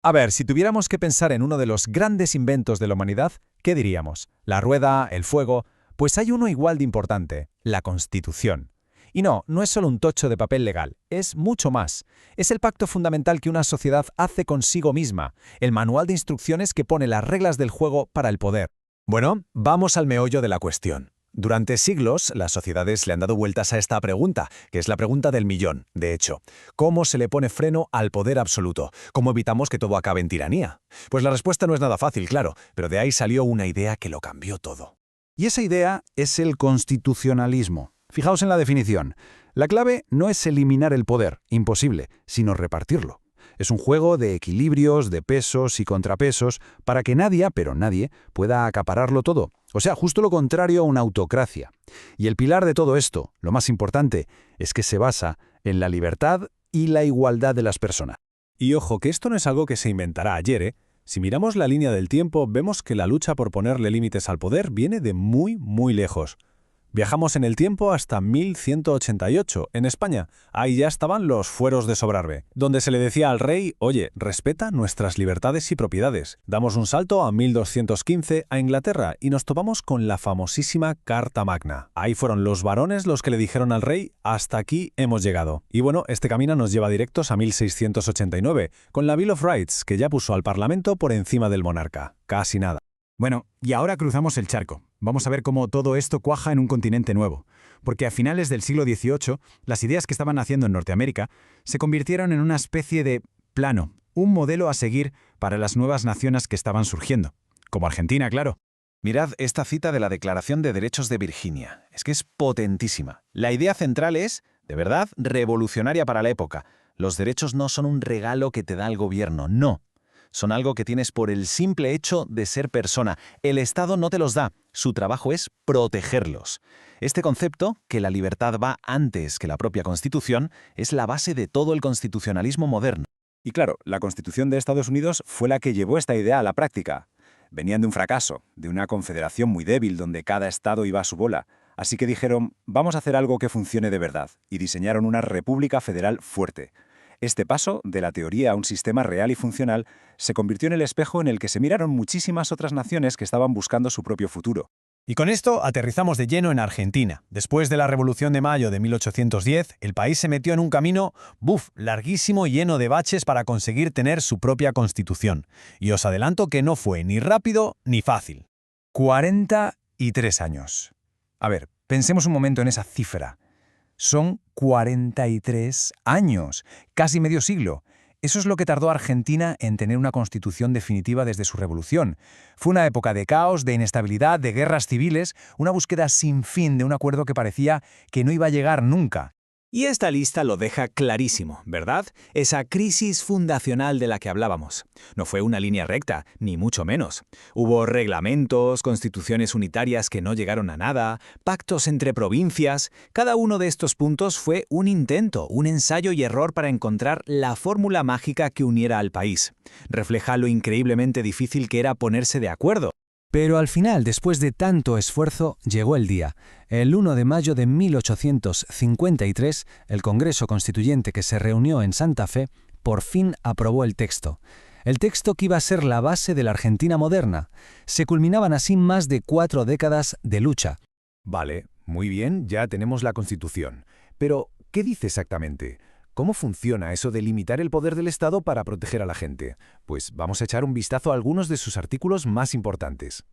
A ver, si tuviéramos que pensar en uno de los grandes inventos de la humanidad, ¿qué diríamos? ¿La rueda? ¿El fuego? Pues hay uno igual de importante, la Constitución. Y no es solo un tocho de papel legal, es mucho más. Es el pacto fundamental que una sociedad hace consigo misma, el manual de instrucciones que pone las reglas del juego para el poder. Bueno, vamos al meollo de la cuestión. Durante siglos, las sociedades le han dado vueltas a esta pregunta, que es la pregunta del millón, de hecho. ¿Cómo se le pone freno al poder absoluto? ¿Cómo evitamos que todo acabe en tiranía? Pues la respuesta no es nada fácil, claro, pero de ahí salió una idea que lo cambió todo. Y esa idea es el constitucionalismo. Fijaos en la definición. La clave no es eliminar el poder, imposible, sino repartirlo. Es un juego de equilibrios, de pesos y contrapesos para que nadie, pero nadie, pueda acapararlo todo. O sea, justo lo contrario a una autocracia. Y el pilar de todo esto, lo más importante, es que se basa en la libertad y la igualdad de las personas. Y ojo, que esto no es algo que se inventará ayer, ¿eh? Si miramos la línea del tiempo, vemos que la lucha por ponerle límites al poder viene de muy, muy lejos. Viajamos en el tiempo hasta 1188, en España. Ahí ya estaban los fueros de Sobrarbe, donde se le decía al rey, oye, respeta nuestras libertades y propiedades. Damos un salto a 1215 a Inglaterra y nos topamos con la famosísima Carta Magna. Ahí fueron los varones los que le dijeron al rey, hasta aquí hemos llegado. Y bueno, este camino nos lleva directos a 1689, con la Bill of Rights, que ya puso al Parlamento por encima del monarca. Casi nada. Bueno, y ahora cruzamos el charco. Vamos a ver cómo todo esto cuaja en un continente nuevo. Porque a finales del siglo XVIII, las ideas que estaban haciendo en Norteamérica se convirtieron en una especie de plano, un modelo a seguir para las nuevas naciones que estaban surgiendo. Como Argentina, claro. Mirad esta cita de la Declaración de Derechos de Virginia. Es que es potentísima. La idea central es, de verdad, revolucionaria para la época. Los derechos no son un regalo que te da el gobierno, no. Son algo que tienes por el simple hecho de ser persona. El Estado no te los da. Su trabajo es protegerlos. Este concepto, que la libertad va antes que la propia Constitución, es la base de todo el constitucionalismo moderno. Y claro, la Constitución de Estados Unidos fue la que llevó esta idea a la práctica. Venían de un fracaso, de una confederación muy débil donde cada estado iba a su bola. Así que dijeron, vamos a hacer algo que funcione de verdad, y diseñaron una república federal fuerte. Este paso, de la teoría a un sistema real y funcional, se convirtió en el espejo en el que se miraron muchísimas otras naciones que estaban buscando su propio futuro. Y con esto aterrizamos de lleno en Argentina. Después de la Revolución de Mayo de 1810, el país se metió en un camino, larguísimo y lleno de baches para conseguir tener su propia constitución. Y os adelanto que no fue ni rápido ni fácil. 43 años. A ver, pensemos un momento en esa cifra. Son 43 años, casi medio siglo. Eso es lo que tardó Argentina en tener una constitución definitiva desde su revolución. Fue una época de caos, de inestabilidad, de guerras civiles, una búsqueda sin fin de un acuerdo que parecía que no iba a llegar nunca. Y esta lista lo deja clarísimo, ¿verdad? Esa crisis fundacional de la que hablábamos. No fue una línea recta, ni mucho menos. Hubo reglamentos, constituciones unitarias que no llegaron a nada, pactos entre provincias. Cada uno de estos puntos fue un intento, un ensayo y error para encontrar la fórmula mágica que uniera al país. Refleja lo increíblemente difícil que era ponerse de acuerdo. Pero al final, después de tanto esfuerzo, llegó el día. El 1 de mayo de 1853, el Congreso Constituyente que se reunió en Santa Fe, por fin aprobó el texto. El texto que iba a ser la base de la Argentina moderna. Se culminaban así más de 4 décadas de lucha. Vale, muy bien, ya tenemos la Constitución. Pero, ¿qué dice exactamente? ¿Cómo funciona eso de limitar el poder del Estado para proteger a la gente? Pues vamos a echar un vistazo a algunos de sus artículos más importantes.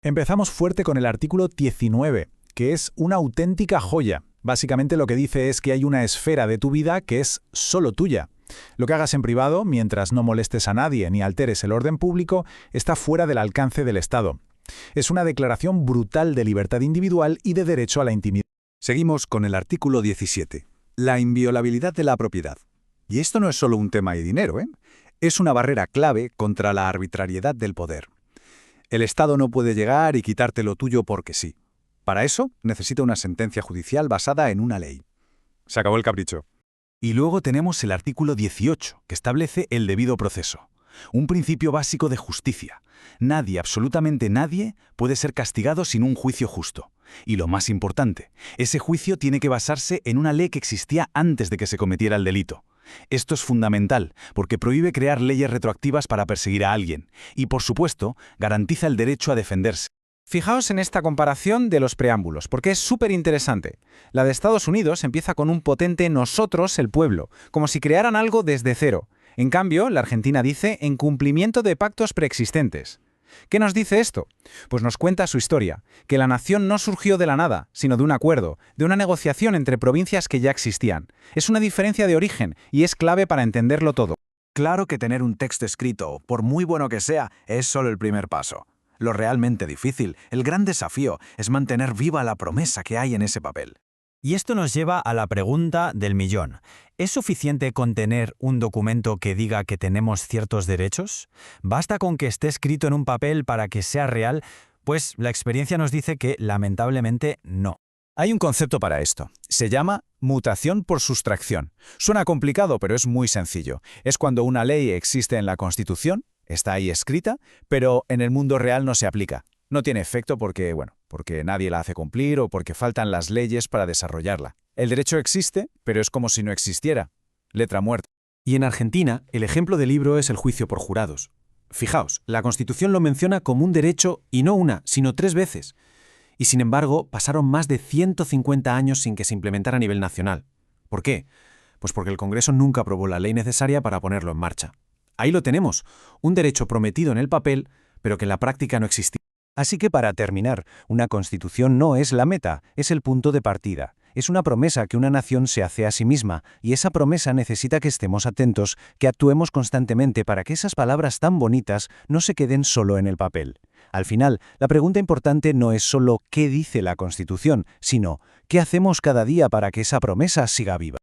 Empezamos fuerte con el artículo 19, que es una auténtica joya. Básicamente lo que dice es que hay una esfera de tu vida que es solo tuya. Lo que hagas en privado, mientras no molestes a nadie ni alteres el orden público, está fuera del alcance del Estado. Es una declaración brutal de libertad individual y de derecho a la intimidad. Seguimos con el artículo 17. La inviolabilidad de la propiedad. Y esto no es solo un tema de dinero, ¿eh? Es una barrera clave contra la arbitrariedad del poder. El Estado no puede llegar y quitarte lo tuyo porque sí. Para eso necesita una sentencia judicial basada en una ley. Se acabó el capricho. Y luego tenemos el artículo 18, que establece el debido proceso. Un principio básico de justicia. Nadie, absolutamente nadie, puede ser castigado sin un juicio justo. Y lo más importante, ese juicio tiene que basarse en una ley que existía antes de que se cometiera el delito. Esto es fundamental, porque prohíbe crear leyes retroactivas para perseguir a alguien, y por supuesto, garantiza el derecho a defenderse. Fijaos en esta comparación de los preámbulos, porque es súper interesante. La de Estados Unidos empieza con un potente nosotros, el pueblo, como si crearan algo desde cero. En cambio, la Argentina dice en cumplimiento de pactos preexistentes. ¿Qué nos dice esto? Pues nos cuenta su historia, que la nación no surgió de la nada, sino de un acuerdo, de una negociación entre provincias que ya existían. Es una diferencia de origen y es clave para entenderlo todo. Claro que tener un texto escrito, por muy bueno que sea, es solo el primer paso. Lo realmente difícil, el gran desafío, es mantener viva la promesa que hay en ese papel. Y esto nos lleva a la pregunta del millón. ¿Es suficiente con tener un documento que diga que tenemos ciertos derechos? ¿Basta con que esté escrito en un papel para que sea real? Pues la experiencia nos dice que, lamentablemente, no. Hay un concepto para esto. Se llama mutación por sustracción. Suena complicado, pero es muy sencillo. Es cuando una ley existe en la Constitución, está ahí escrita, pero en el mundo real no se aplica. No tiene efecto porque nadie la hace cumplir o porque faltan las leyes para desarrollarla. El derecho existe, pero es como si no existiera. Letra muerta. Y en Argentina, el ejemplo del libro es el juicio por jurados. Fijaos, la Constitución lo menciona como un derecho y no una, sino 3 veces. Y sin embargo, pasaron más de 150 años sin que se implementara a nivel nacional. ¿Por qué? Pues porque el Congreso nunca aprobó la ley necesaria para ponerlo en marcha. Ahí lo tenemos, un derecho prometido en el papel, pero que en la práctica no existía. Así que para terminar, una constitución no es la meta, es el punto de partida. Es una promesa que una nación se hace a sí misma, y esa promesa necesita que estemos atentos, que actuemos constantemente para que esas palabras tan bonitas no se queden solo en el papel. Al final, la pregunta importante no es solo qué dice la Constitución, sino qué hacemos cada día para que esa promesa siga viva.